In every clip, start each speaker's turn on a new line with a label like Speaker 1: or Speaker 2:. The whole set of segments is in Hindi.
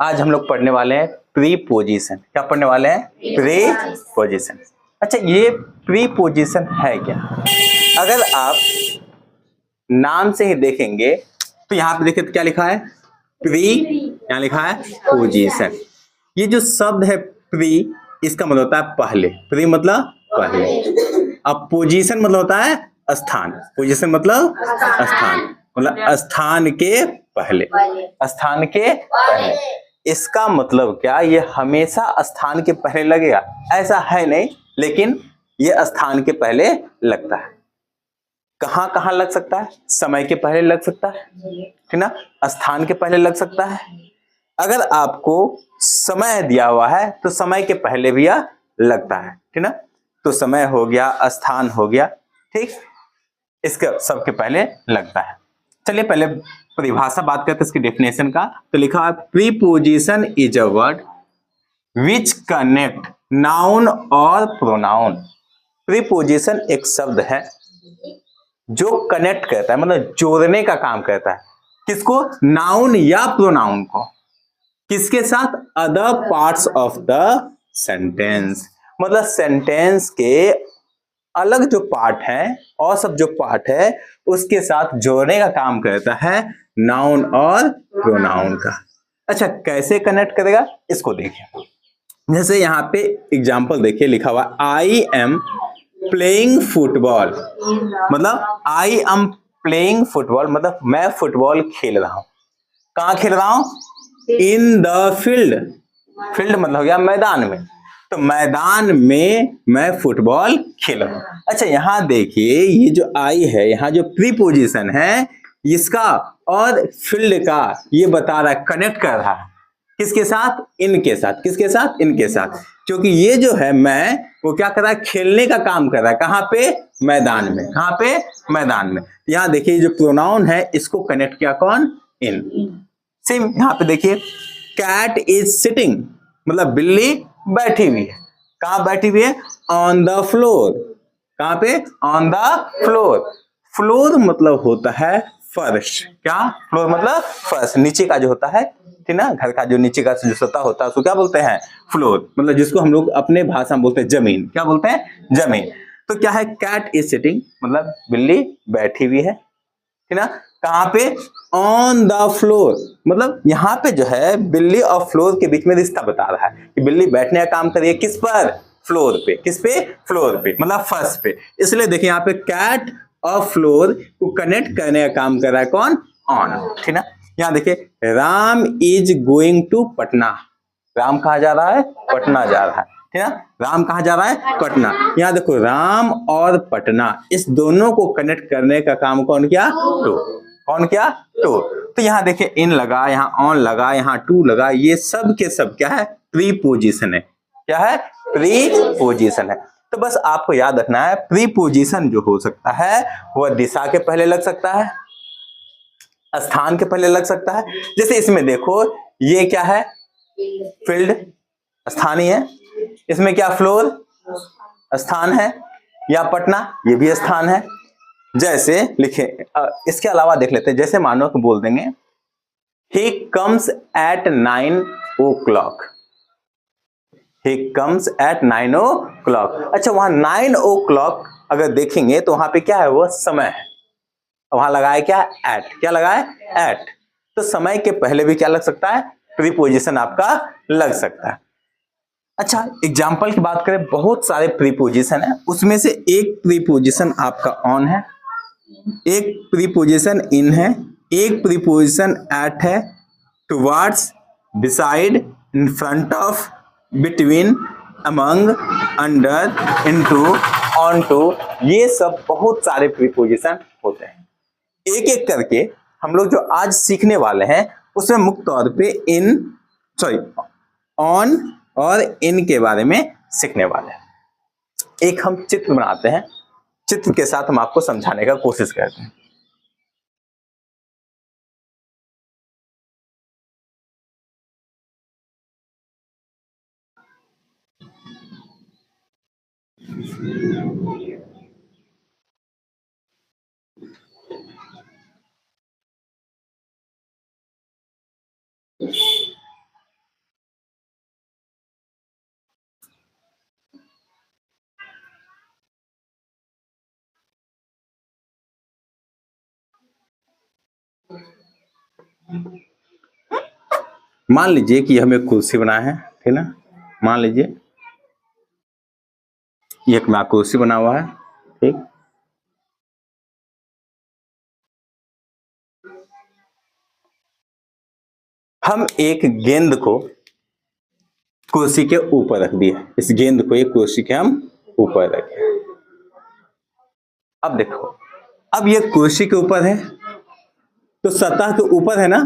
Speaker 1: आज हम लोग पढ़ने वाले हैं प्रीपोजिशन। क्या पढ़ने वाले हैं? प्रीपोजिशन। अच्छा, ये प्रीपोजिशन है क्या? अगर आप नाम से ही देखेंगे तो यहाँ पे देखिए क्या लिखा है, प्री, क्या लिखा है, पोजीशन। ये जो शब्द है प्री, इसका मतलब होता है पहले। प्री मतलब पहले। अब पोजीशन मतलब होता है स्थान। पोजीशन मतलब स्थान, मतलब स्थान के पहले। स्थान के पहले, इसका मतलब क्या, ये हमेशा स्थान के पहले लगेगा ऐसा है नहीं, लेकिन ये स्थान के पहले लगता है। कहां कहां लग सकता है? समय के पहले लग सकता है, ठीक ना, स्थान के पहले लग सकता है। अगर आपको समय दिया हुआ है तो समय के पहले भी यह लगता है, ठीक ना। तो समय हो गया, स्थान हो गया, ठीक, इसके सबके पहले लगता है। चलिए पहले परिभाषा बात करते हैं इसकी डेफिनेशन का। तो लिखा है preposition is a word which connect noun और प्रोनाउन। प्रीपोजिशन एक शब्द है जो कनेक्ट करता है, मतलब जोड़ने का काम करता है। किसको? नाउन या प्रोनाउन को। किसके साथ? Other parts of the sentence, मतलब सेंटेंस के अलग जो पार्ट है और सब जो पार्ट है उसके साथ जोड़ने का काम करता है नाउन और प्रोनाउन का। अच्छा, कैसे कनेक्ट करेगा इसको देखिए। जैसे यहाँ पे एग्जांपल देखिए, लिखा हुआ आई एम प्लेइंग फुटबॉल, मतलब आई एम प्लेइंग फुटबॉल मतलब मैं फुटबॉल खेल रहा हूं। कहां खेल रहा हूं? In the field. फील्ड मतलब हो गया मैदान में, तो मैदान में मैं फुटबॉल खेल रहा हूं। अच्छा, यहां देखिए ये जो आई है, यहां जो प्रीपोजिशन है इसका और फील्ड का ये बता रहा है, कनेक्ट कर रहा है किसके साथ? इनके साथ। किसके साथ? इनके साथ। क्योंकि ये जो है मैं, वो क्या कर रहा है? खेलने का काम कर रहा है। कहां पे? मैदान में। कहां पे? मैदान में। यहां देखिए जो प्रोनाउन है इसको कनेक्ट किया कौन? इन। सेम यहां पे देखिए, कैट इज सिटिंग मतलब बिल्ली बैठी हुई है। कहां बैठी हुई है? On the floor. कहां पे? On the floor. फ्लोर मतलब होता है फर्श। क्या? फ्लोर मतलब फर्श, नीचे का जो होता है, ठीक ना, घर का जो नीचे का जो सतह होता है उसको क्या बोलते हैं? फ्लोर। मतलब जिसको हम लोग अपने भाषा में बोलते हैं जमीन। क्या बोलते हैं? जमीन। तो क्या है? कैट इज सिटिंग मतलब बिल्ली बैठी हुई है, ठीक ना। कहां पे? ऑन द फ्लोर, मतलब यहां पे जो है बिल्ली और फ्लोर के बीच में रिश्ता बता रहा है कि बिल्ली बैठने का काम करिए किस पर? फ्लोर पे। किस पे? फ्लोर पे, मतलब फर्श पे। इसलिए देखिए यहाँ पे कैट और फ्लोर को कनेक्ट करने का काम कर रहा है कौन? ऑन, ठीक ना। यहाँ देखिए Ram is going to Patna. Ram कहा जा रहा है? पटना जा रहा है, ठीक है। राम कहाँ जा रहा है? पटना। यहाँ देखो राम और पटना, इस दोनों को कनेक्ट करने का काम कौन किया? टू। कौन किया? टू। तो यहाँ देखिए इन लगा, यहाँ ऑन लगा, यहाँ टू लगा, ये सब के सब क्या है? प्रीपोजिशन है। क्या है? प्रीपोजिशन है। तो बस आपको याद रखना है प्रीपोजिशन जो हो सकता है वह दिशा के पहले लग सकता है, स्थान के पहले लग सकता है। जैसे इसमें देखो ये क्या है? फील्ड, स्थानीय है। इसमें क्या? फ्लोर, स्थान है। या पटना, ये भी स्थान है। जैसे लिखे, इसके अलावा देख लेते हैं। जैसे मानो कि बोल देंगे he comes at 9 o'clock, he comes at 9 o'clock। अच्छा, वहां 9 o'clock अगर देखेंगे तो वहां पे क्या है? वो समय है। वहां लगा है क्या? एट। क्या लगा है? एट। तो समय के पहले भी क्या लग सकता है? प्रीपोजिशन आपका लग सकता है। अच्छा, एग्जाम्पल की बात करें, बहुत सारे प्रीपोजिशन है, उसमें से एक प्रीपोजिशन आपका ऑन है, एक प्रीपोजिशन इन है, एक प्रीपोजिशन एट है, towards, beside, in front of, between, among, under, into, on to. ये सब बहुत सारे प्रीपोजिशन होते हैं। एक एक करके हम लोग जो आज सीखने वाले हैं उसमें मुख्य तौर पे इन, सॉरी, ऑन और इन के बारे में सीखने वाले हैं। एक हम चित्र बनाते हैं, चित्र के साथ हम आपको समझाने का कोशिश करते हैं। मान लीजिए कि हमें कुर्सी बनाया है, ठीक ना। मान लीजिए ये एक कुर्सी बना हुआ है, ठीक। हम एक गेंद को कुर्सी के ऊपर रख दिया, इस गेंद को एक कुर्सी के हम ऊपर रखे। अब देखो, अब ये कुर्सी के ऊपर है तो सतह के ऊपर है ना,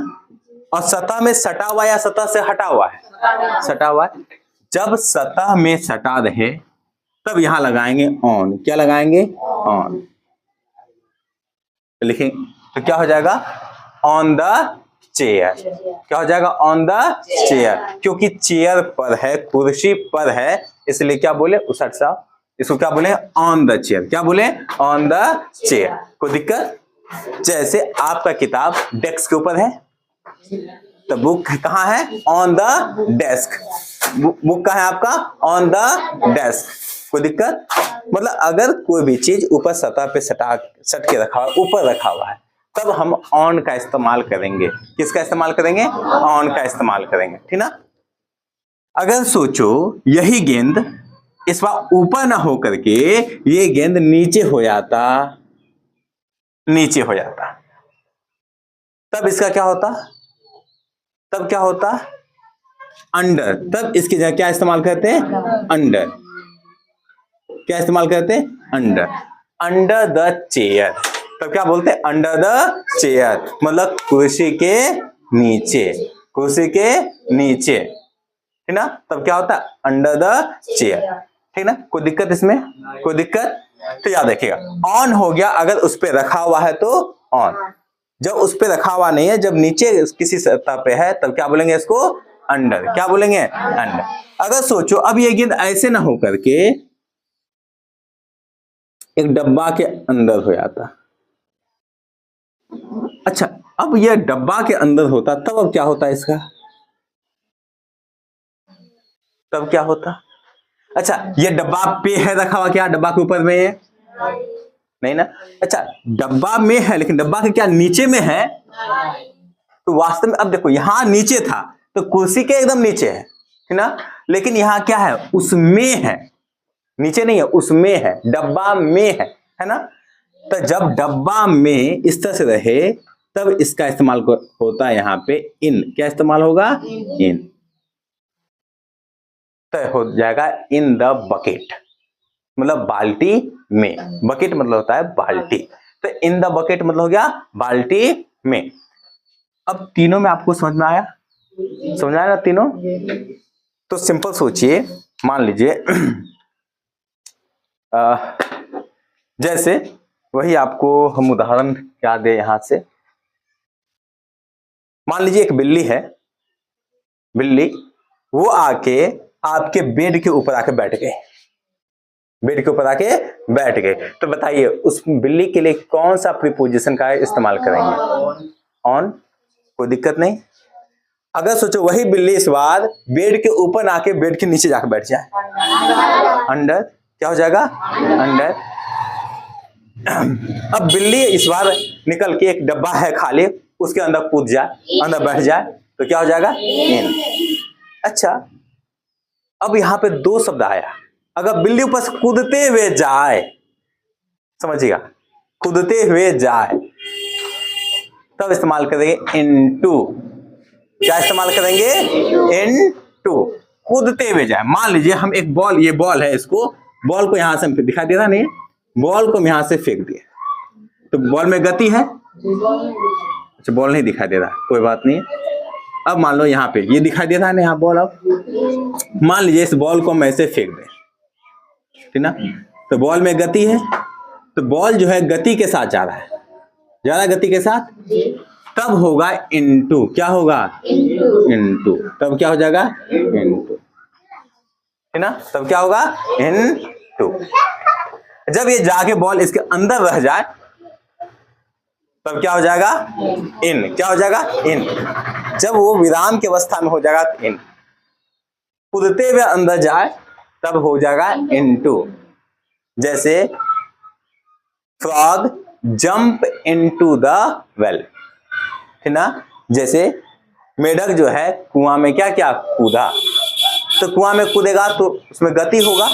Speaker 1: और सतह में सटा हुआ या सतह से हटा हुआ है, सटा हुआ है। जब सतह में सटा रहे तब यहां लगाएंगे ऑन। क्या लगाएंगे? ऑन। लिखेंगे तो क्या हो जाएगा? On the chair. क्या हो जाएगा? On the chair. क्योंकि चेयर पर है, कुर्सी पर है, इसलिए क्या बोले उस साहब, इसको क्या बोले? On the chair. क्या बोले? On the chair. कोई दिक्कत? जैसे आपका किताब डेस्क के ऊपर है तो बुक कहाँ है? On the desk. बुक कहाँ है आपका? On the desk. कोई दिक्कत? मतलब अगर कोई भी चीज ऊपर सतह पे सट के रखा हुआ, ऊपर रखा हुआ है, तब हम ऑन का इस्तेमाल करेंगे। किसका इस्तेमाल करेंगे? ऑन का इस्तेमाल करेंगे, ठीक ना। अगर सोचो यही गेंद इस बार ऊपर ना हो करके ये गेंद नीचे हो जाता, नीचे हो जाता, तब इसका क्या होता? तब क्या होता? अंडर। तब इसकी जगह क्या इस्तेमाल करते हैं? अंडर। क्या इस्तेमाल करते हैं? अंडर। Under the chair. तब क्या बोलते हैं? Under the chair. मतलब कुर्सी के नीचे, कुर्सी के नीचे, ठीक ना। तब क्या होता है? अंडर द चेयर, ठीक ना। कोई दिक्कत इसमें? कोई दिक्कत? तो याद रखिएगा, ऑन हो गया अगर उस पर रखा हुआ है तो ऑन, जब उस पर रखा हुआ नहीं है, जब नीचे किसी सतह पे है, तब क्या बोलेंगे इसको? अंडर। क्या बोलेंगे? अंडर। अगर सोचो अब ये गेंद ऐसे ना हो करके एक डब्बा के अंदर हो जाता, अच्छा अब यह डब्बा के अंदर होता, तब अब क्या होता इसका? तब क्या होता? अच्छा ये डब्बा पे है रखा हुआ, क्या डब्बा के ऊपर में है? नहीं ना। अच्छा डब्बा में है, लेकिन डब्बा के क्या नीचे में है? तो वास्तव में अब देखो, यहां नीचे था तो कुर्सी के एकदम नीचे है ना, लेकिन यहां क्या है? उसमें है, नीचे नहीं है, उसमें है, डब्बा में है ना। तो जब डब्बा में इस तरह से रहे तब इसका इस्तेमाल होता है यहाँ पे इन। क्या इस्तेमाल होगा? इन। तो हो जाएगा इन द बकेट, मतलब बाल्टी में। बकेट मतलब होता है बाल्टी, तो इन द बकेट मतलब हो गया बाल्टी में। अब तीनों में आपको समझ में आया? समझ में आया ना तीनों? तो सिंपल सोचिए, मान लीजिए जैसे वही आपको हम उदाहरण क्या दे यहां से। मान लीजिए एक बिल्ली है, बिल्ली वो आके आपके बेड के ऊपर आके बैठ गए, बेड के ऊपर आके बैठ गए, तो बताइए उस बिल्ली के लिए कौन सा प्रीपोजिशन का इस्तेमाल करेंगे? ऑन। कोई दिक्कत नहीं। अगर सोचो वही बिल्ली इस बार बेड के ऊपर आके बेड के नीचे जाकर बैठ जाए, अंडर। क्या हो जाएगा? अंडर। अब बिल्ली इस बार निकल के एक डब्बा है खाली, उसके अंदर कूद जाए, अंदर बैठ जाए, तो क्या हो जाएगा? इन। अच्छा अब यहां पे दो शब्द आया, अगर बिल्ली ऊपर से कूदते हुए जाए, समझिएगा, कूदते हुए जाए, तब इस्तेमाल करेंगे इनटू। क्या इस्तेमाल करेंगे? इनटू। कूदते हुए जाए, मान लीजिए हम एक बॉल, ये बॉल है, इसको बॉल को यहां से दिखाई दे रहा नहीं, बॉल को हम यहां से फेंक दिए, तो बॉल में गति है? अच्छा बॉल नहीं दिखाई दे रहा, कोई बात नहीं। अब मान लो यहाँ पे ये दिखाई दे रहा है ना, यहाँ बॉल। अब मान लीजिए इस बॉल को हम ऐसे फेंक दें, ठीक ना, तो बॉल में गति है, तो बॉल जो है गति के साथ जा रहा है, जा रहा है गति के साथ, तब होगा इनटू। क्या होगा? इनटू। तब क्या हो जाएगा? इनटू, है ना। तब क्या होगा? इनटू। जब ये जाके बॉल इसके अंदर रह जाए तब क्या हो जाएगा? इन। क्या हो जाएगा? इन। जब वो विराम की अवस्था में हो जाएगा तो इन। कूदते हुए अंदर जाए तब हो जाएगा इनटू। जैसे frog jump into the well, है ना, जैसे मेढक जो है कुआं में क्या क्या कूदा, तो कुआं में कूदेगा तो उसमें गति होगा,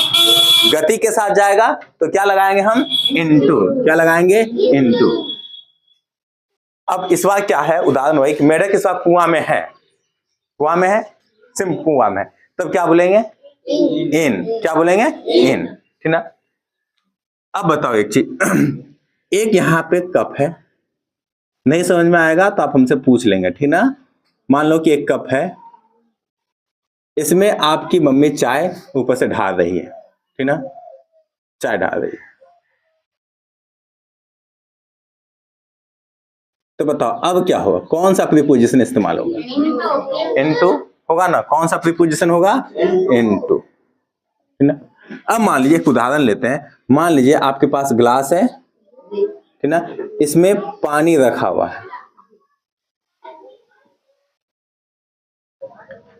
Speaker 1: गति के साथ जाएगा तो क्या लगाएंगे हम, इनटू। क्या लगाएंगे, इनटू। अब इस बार क्या है, उदाहरण वही कि मेढक इस बार कुआं में है, कुआं में है, सिर्फ कुआं में, तब क्या बोलेंगे, इन। क्या बोलेंगे, इन, ठीक ना। अब बताओ एक चीज, एक यहाँ पे कप है, नहीं समझ में आएगा तो आप हमसे पूछ लेंगे, ठीक ना। मान लो कि एक कप है, इसमें आपकी मम्मी चाय ऊपर से ढाल रही है, ठीक ना, चाय डाल रही है। तो बताओ अब क्या होगा, कौन सा प्रीपोजिशन इस्तेमाल होगा, इनटू होगा ना। कौन सा प्रीपोजिशन होगा, इनटू, ठीक ना। अब मान लीजिए एक उदाहरण लेते हैं, मान लीजिए आपके पास ग्लास है, ठीक ना, इसमें पानी रखा हुआ है,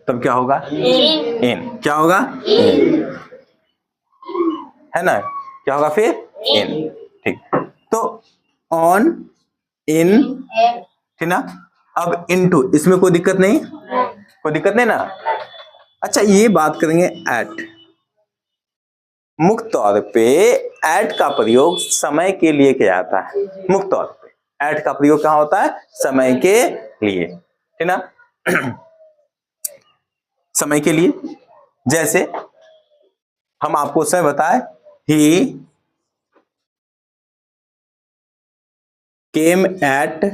Speaker 1: तब क्या होगा, इन। क्या होगा, इन, है ना। क्या होगा फिर, इन, ठीक। तो ऑन, इन, ठीक ना। अब इनटू, इसमें कोई दिक्कत नहीं, कोई दिक्कत नहीं ना। अच्छा ये बात करेंगे एट। मुख्य तौर पे एट का प्रयोग समय के लिए किया जाता है, मुख्य तौर पे एट का प्रयोग कहां होता है, समय के लिए, ठीक ना। समय के लिए, जैसे हम आपको समय बताए, ही came at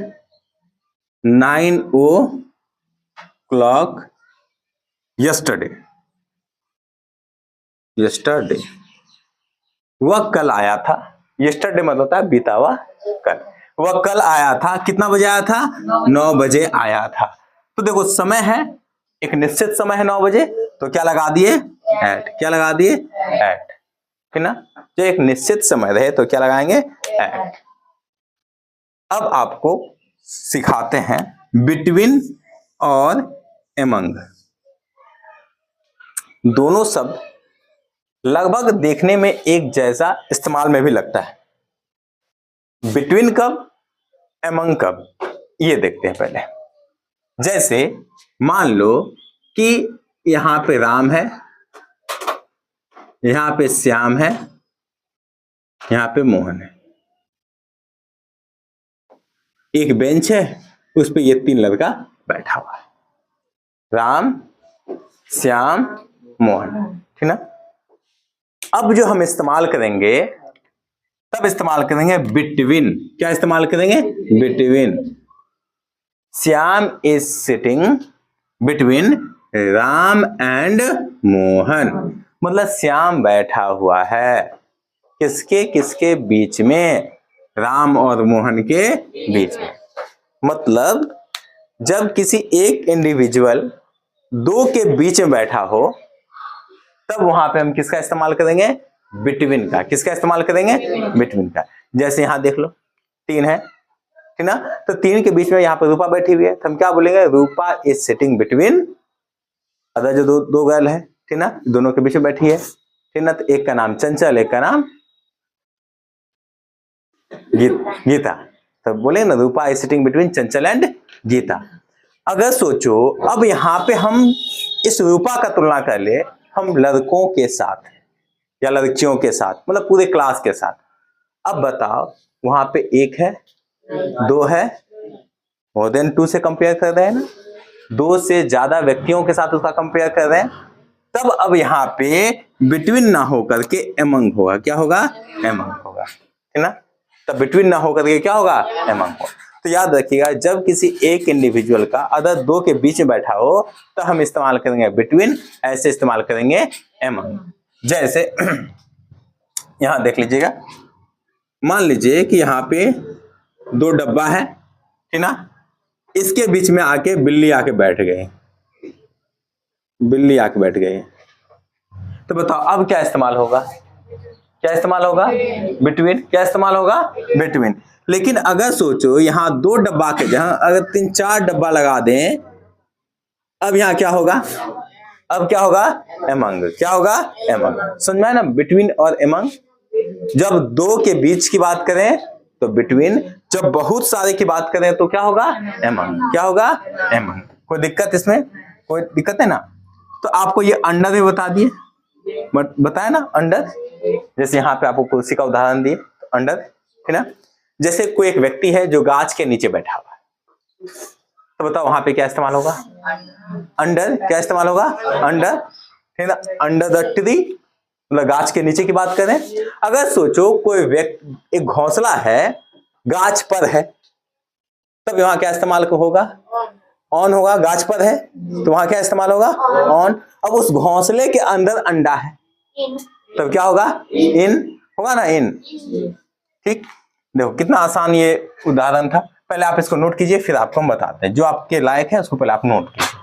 Speaker 1: 9 o'clock yesterday, yesterday, वह कल आया था। yesterday मतलब होता है बीता हुआ कल। वह कल आया था, कितना बजे आया था, 9 बजे आया था। तो देखो समय है, एक निश्चित समय है 9 बजे, तो क्या लगा दिए, एट। क्या लगा दिए, एट, ठीक ना। जो एक निश्चित समय रहे तो क्या लगाएंगे, एट। अब आपको सिखाते हैं बिटवीन और एमंग। दोनों शब्द लगभग देखने में एक जैसा, इस्तेमाल में भी लगता है। बिटवीन कब, एमंग कब, ये देखते हैं पहले। जैसे मान लो कि यहां पे राम है, यहां पे श्याम है, यहां पे मोहन है, एक बेंच है, उस पे ये 3 लड़का बैठा हुआ है, राम, श्याम, मोहन, ठीक ना। अब जो हम इस्तेमाल करेंगे, तब इस्तेमाल करेंगे बिटवीन। क्या इस्तेमाल करेंगे, between. Shyam is sitting between Ram and Mohan, मतलब श्याम बैठा हुआ है किसके किसके बीच में, राम और मोहन के बीच में। मतलब जब किसी एक इंडिविजुअल 2 के बीच में बैठा हो, तब वहां पे हम किसका इस्तेमाल करेंगे, बिटवीन का। किसका इस्तेमाल करेंगे, बिटवीन का। जैसे यहां देख लो 3 है, ठीक ना, तो 3 के बीच में यहां पर रूपा बैठी हुई है, तो हम क्या बोलेंगे, रूपा इज सिटिंग बिटवीन अदर जो दो गर्ल है, ठीक ना, दोनों के बीच में बैठी है, ठीक ना। तो एक का नाम चंचल, एक का नाम गीता, तो बोले ना रूपा is sitting between Chanchal and Gita. अगर सोचो अब यहां पे हम इस रूपा का तुलना कर ले हम लड़कों के साथ या लड़कियों के साथ, मतलब पूरे क्लास के साथ। अब बताओ वहां पे 1 है, 2 है, मोर देन 2 से कंपेयर कर रहे हैं ना, 2 से ज्यादा व्यक्तियों के साथ उसका कंपेयर कर रहे हैं, तब अब यहाँ पे बिटवीन ना होकर के एमंग होगा। क्या होगा, एमंग होगा, है ना। तब बिटवीन ना होकर के क्या होगा, एमंग होगा। तो याद रखिएगा जब किसी एक इंडिविजुअल का अदर 2 के बीच में बैठा हो तो हम इस्तेमाल करेंगे बिटवीन, ऐसे इस्तेमाल करेंगे एमंग। जैसे यहां देख लीजिएगा, मान लीजिए कि यहाँ पे 2 डब्बा है, ठीक ना, इसके बीच में आके बिल्ली आके बैठ गई, बिल्ली आके बैठ गई, तो बताओ अब क्या इस्तेमाल होगा, क्या इस्तेमाल होगा, बिटवीन। क्या इस्तेमाल होगा, बिटवीन। लेकिन अगर सोचो यहाँ 2 डब्बा के जहां अगर 3-4 डब्बा लगा दें, अब यहाँ क्या होगा, अब क्या होगा, एमंग। क्या होगा, एमंग। समझ में आया ना, बिटवीन और एमंग। जब 2 के बीच की बात करें तो बिटवीन, जब बहुत सारे की बात करें तो क्या होगा, एमंग। क्या होगा, एमंग। कोई दिक्कत इसमें, कोई दिक्कत है ना। तो आपको ये अंडर भी बता दिए, बताया ना अंडर। जैसे यहाँ पे आपको कुर्सी का उदाहरण दिए, अंडर है ना। जैसे कोई एक व्यक्ति है जो गाछ के नीचे बैठा हुआ है, तो बताओ वहां पे क्या इस्तेमाल होगा, अंडर। क्या इस्तेमाल होगा, अंडर, है ना। अंडर द ट्री, मतलब गाछ के नीचे की बात करें। अगर सोचो कोई व्यक्ति, एक घोंसला है गाछ पर है, तब वहां क्या इस्तेमाल होगा, ऑन होगा। गाछ पर है तो वहां क्या इस्तेमाल होगा, ऑन। अब उस घोंसले के अंदर अंडा है, तब क्या होगा, इन होगा ना, इन। ठीक, देखो कितना आसान ये उदाहरण था। पहले आप इसको नोट कीजिए, फिर आपको हम बताते हैं। जो आपके लायक है उसको पहले आप नोट कीजिए।